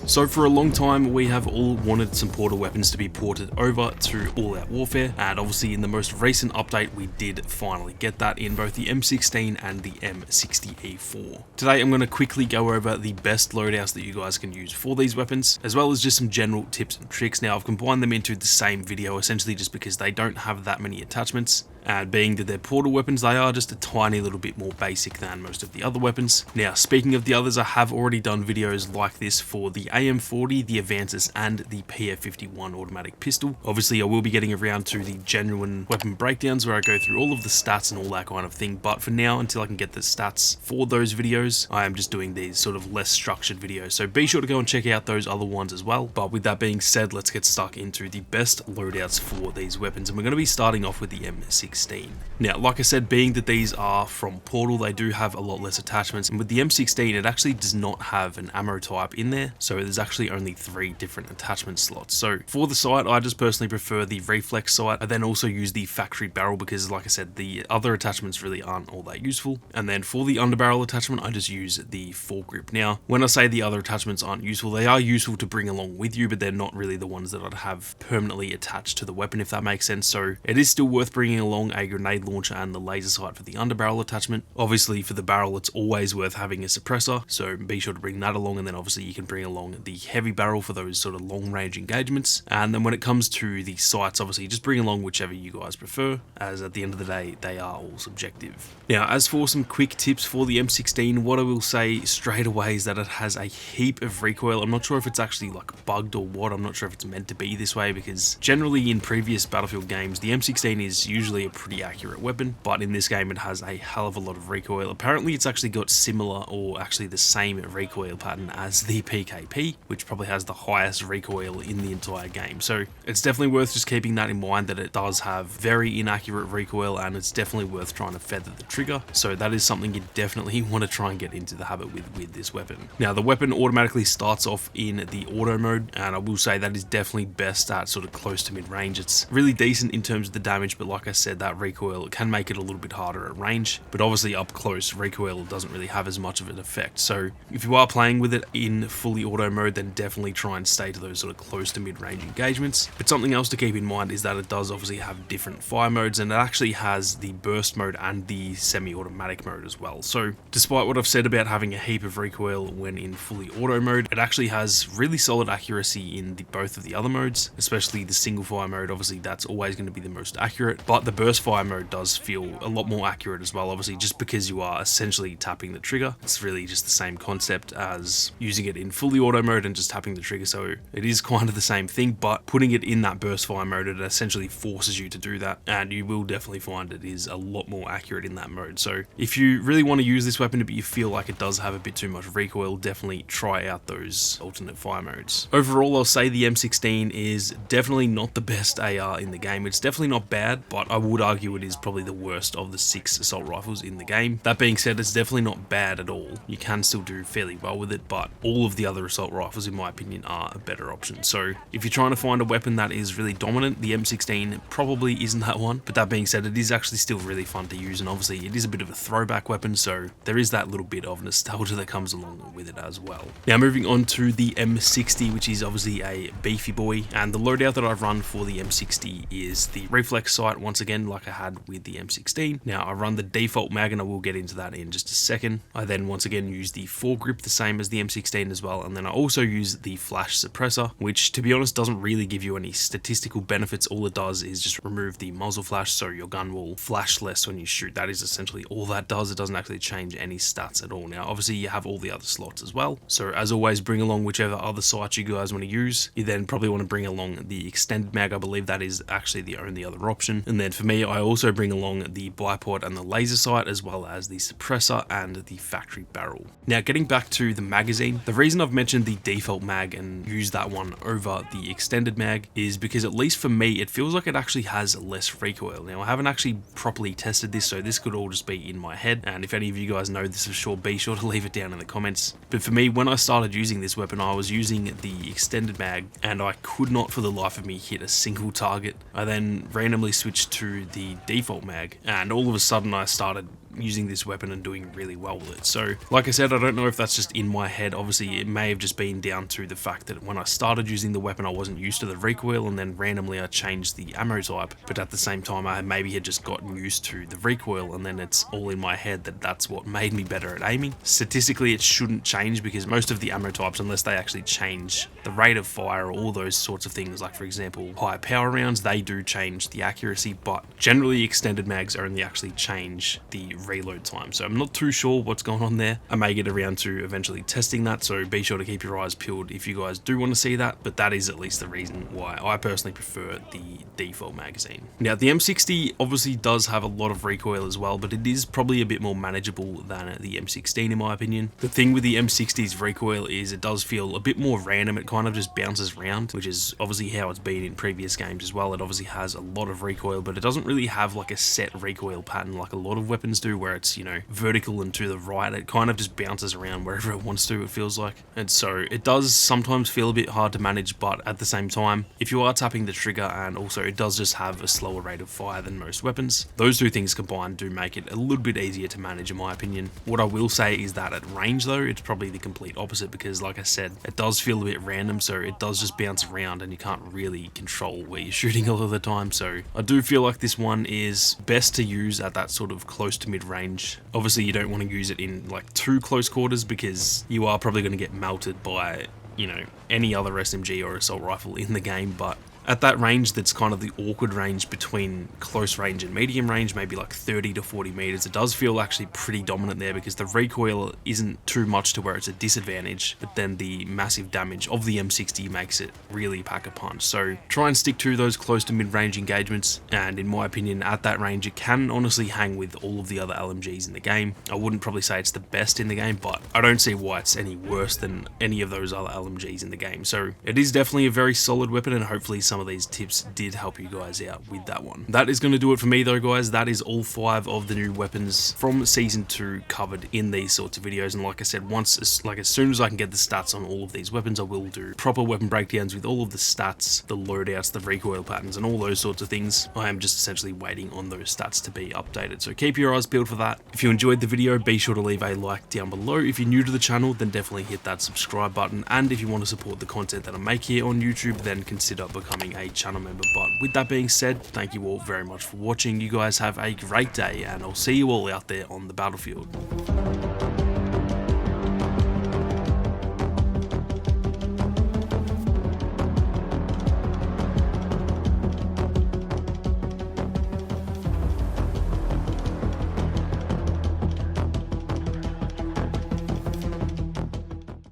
So for a long time, we have all wanted some portal weapons to be ported over to All Out Warfare, and obviously in the most recent update, we did finally get that in both the M16 and the M60E4. Today, I'm going to quickly go over the best loadouts that you guys can use for these weapons, as well as just some general tips and tricks. Now, I've combined them into the same video, essentially just because they don't have that many attachments. And being that they're portal weapons, they are just a tiny little bit more basic than most of the other weapons. Now, speaking of the others, I have already done videos like this for the AM40, the Advances, and the BF2042 automatic pistol. Obviously, I will be getting around to the genuine weapon breakdowns where I go through all of the stats and all that kind of thing. But for now, until I can get the stats for those videos, I am just doing these sort of less structured videos. So be sure to go and check out those other ones as well. But with that being said, let's get stuck into the best loadouts for these weapons. And we're going to be starting off with the M16. Now, like I said, being that these are from Portal, they do have a lot less attachments, and with the M16 it actually does not have an ammo type in there, so there's actually only 3 different attachment slots. So for the sight, I just personally prefer the reflex sight. I then also use the factory barrel because, like I said, the other attachments really aren't all that useful. And then for the underbarrel attachment, I just use the foregrip. Now, when I say the other attachments aren't useful, they are useful to bring along with you, but they're not really the ones that I'd have permanently attached to the weapon, if that makes sense. So it is still worth bringing along a grenade launcher and the laser sight for the underbarrel attachment. Obviously for the barrel, it's always worth having a suppressor, so be sure to bring that along. And then obviously you can bring along the heavy barrel for those sort of long range engagements. And then when it comes to the sights, obviously just bring along whichever you guys prefer, as at the end of the day they are all subjective. Now, as for some quick tips for the M16, what I will say straight away is that it has a heap of recoil. I'm not sure if it's actually like bugged or what. I'm not sure if it's meant to be this way, because generally in previous Battlefield games the M16 is usually a pretty accurate weapon, but in this game it has a hell of a lot of recoil. Apparently it's actually got similar, or actually the same recoil pattern as the PKP, which probably has the highest recoil in the entire game. So it's definitely worth just keeping that in mind, that it does have very inaccurate recoil, and it's definitely worth trying to feather the trigger. So that is something you definitely want to try and get into the habit with this weapon. Now, the weapon automatically starts off in the auto mode, and I will say that is definitely best at sort of close to mid range. It's really decent in terms of the damage, but like I said, that recoil can make it a little bit harder at range, but obviously up close recoil doesn't really have as much of an effect. So if you are playing with it in fully auto mode, then definitely try and stay to those sort of close to mid range engagements. But something else to keep in mind is that it does obviously have different fire modes, and it actually has the burst mode and the semi-automatic mode as well. So despite what I've said about having a heap of recoil when in fully auto mode, it actually has really solid accuracy in both of the other modes, especially the single fire mode. Obviously that's always going to be the most accurate, but the burst fire mode does feel a lot more accurate as well, obviously just because you are essentially tapping the trigger. It's really just the same concept as using it in fully auto mode and just tapping the trigger, so it is kind of the same thing, but putting it in that burst fire mode, it essentially forces you to do that, and you will definitely find it is a lot more accurate in that mode. So if you really want to use this weapon but you feel like it does have a bit too much recoil, definitely try out those alternate fire modes. Overall, I'll say the M16 is definitely not the best AR in the game. It's definitely not bad, but I would argue it is probably the worst of the 6 assault rifles in the game. That being said, it's definitely not bad at all. You can still do fairly well with it, but all of the other assault rifles in my opinion are a better option. So if you're trying to find a weapon that is really dominant, the M16 probably isn't that one. But that being said, it is actually still really fun to use, and obviously it is a bit of a throwback weapon, so there is that little bit of nostalgia that comes along with it as well. Now, moving on to the M60, which is obviously a beefy boy, and the loadout that I've run for the M60 is the reflex sight, once again like I had with the M16. Now, I run the default mag, and I will get into that in just a second. I then once again use the foregrip, the same as the M16 as well, and then I also use the flash suppressor, which to be honest doesn't really give you any statistical benefits. All it does is just remove the muzzle flash, so your gun will flash less when you shoot. That is essentially all that does. It doesn't actually change any stats at all. Now, obviously you have all the other slots as well, so as always, bring along whichever other sights you guys want to use. You then probably want to bring along the extended mag. I believe that is actually the only other option. And then for me, I also bring along the bipod and the laser sight, as well as the suppressor and the factory barrel. Now, getting back to the magazine, the reason I've mentioned the default mag and use that one over the extended mag is because, at least for me, it feels like it actually has less recoil. Now, I haven't actually properly tested this, so this could all just be in my head, and if any of you guys know this for sure, be sure to leave it down in the comments. But for me, when I started using this weapon, I was using the extended mag, and I could not for the life of me hit a single target. I then randomly switched to the default mag, and all of a sudden I started using this weapon and doing really well with it. So like I said, I don't know if that's just in my head. Obviously it may have just been down to the fact that when I started using the weapon I wasn't used to the recoil, and then randomly I changed the ammo type, but at the same time I maybe had just gotten used to the recoil, and then it's all in my head that that's what made me better at aiming. Statistically it shouldn't change, because most of the ammo types, unless they actually change the rate of fire or all those sorts of things, like for example high power rounds, they do change the accuracy, but generally extended mags only actually change the reload time. So I'm not too sure what's going on there. I may get around to eventually testing that, so be sure to keep your eyes peeled if you guys do want to see that, but that is at least the reason why I personally prefer the default magazine. Now the M60 obviously does have a lot of recoil as well, but it is probably a bit more manageable than the M16 in my opinion. The thing with the M60's recoil is it does feel a bit more random. It kind of just bounces around, which is obviously how it's been in previous games as well. It obviously has a lot of recoil, but it doesn't really have like a set recoil pattern like a lot of weapons do, where it's, you know, vertical and to the right. It kind of just bounces around wherever it wants to, it feels like. And so it does sometimes feel a bit hard to manage, but at the same time, if you are tapping the trigger, and also it does just have a slower rate of fire than most weapons, those two things combined do make it a little bit easier to manage in my opinion. What I will say is that at range though, it's probably the complete opposite, because like I said, it does feel a bit random, so it does just bounce around and you can't really control where you're shooting a lot of the time. So I do feel like this one is best to use at that sort of close to mid range. Obviously you don't want to use it in like too close quarters, because you are probably going to get melted by, you know, any other SMG or assault rifle in the game. But at that range, that's kind of the awkward range between close range and medium range, maybe like 30 to 40 meters, it does feel actually pretty dominant there, because the recoil isn't too much to where it's a disadvantage, but then the massive damage of the M60 makes it really pack a punch. So try and stick to those close to mid-range engagements, and in my opinion at that range it can honestly hang with all of the other LMGs in the game. I wouldn't probably say it's the best in the game, but I don't see why it's any worse than any of those other LMGs in the game. So it is definitely a very solid weapon, and hopefully some of these tips did help you guys out with that one. That is going to do it for me though, guys. That is all 5 of the new weapons from Season 2 covered in these sorts of videos, and like I said, as soon as I can get the stats on all of these weapons, I will do proper weapon breakdowns with all of the stats, the loadouts, the recoil patterns, and all those sorts of things. I am just essentially waiting on those stats to be updated, so keep your eyes peeled for that. If you enjoyed the video, be sure to leave a like down below. If you're new to the channel, then definitely hit that subscribe button, and if you want to support the content that I make here on YouTube, then consider becoming a channel member. But with that being said, thank you all very much for watching. You guys have a great day, and I'll see you all out there on the battlefield.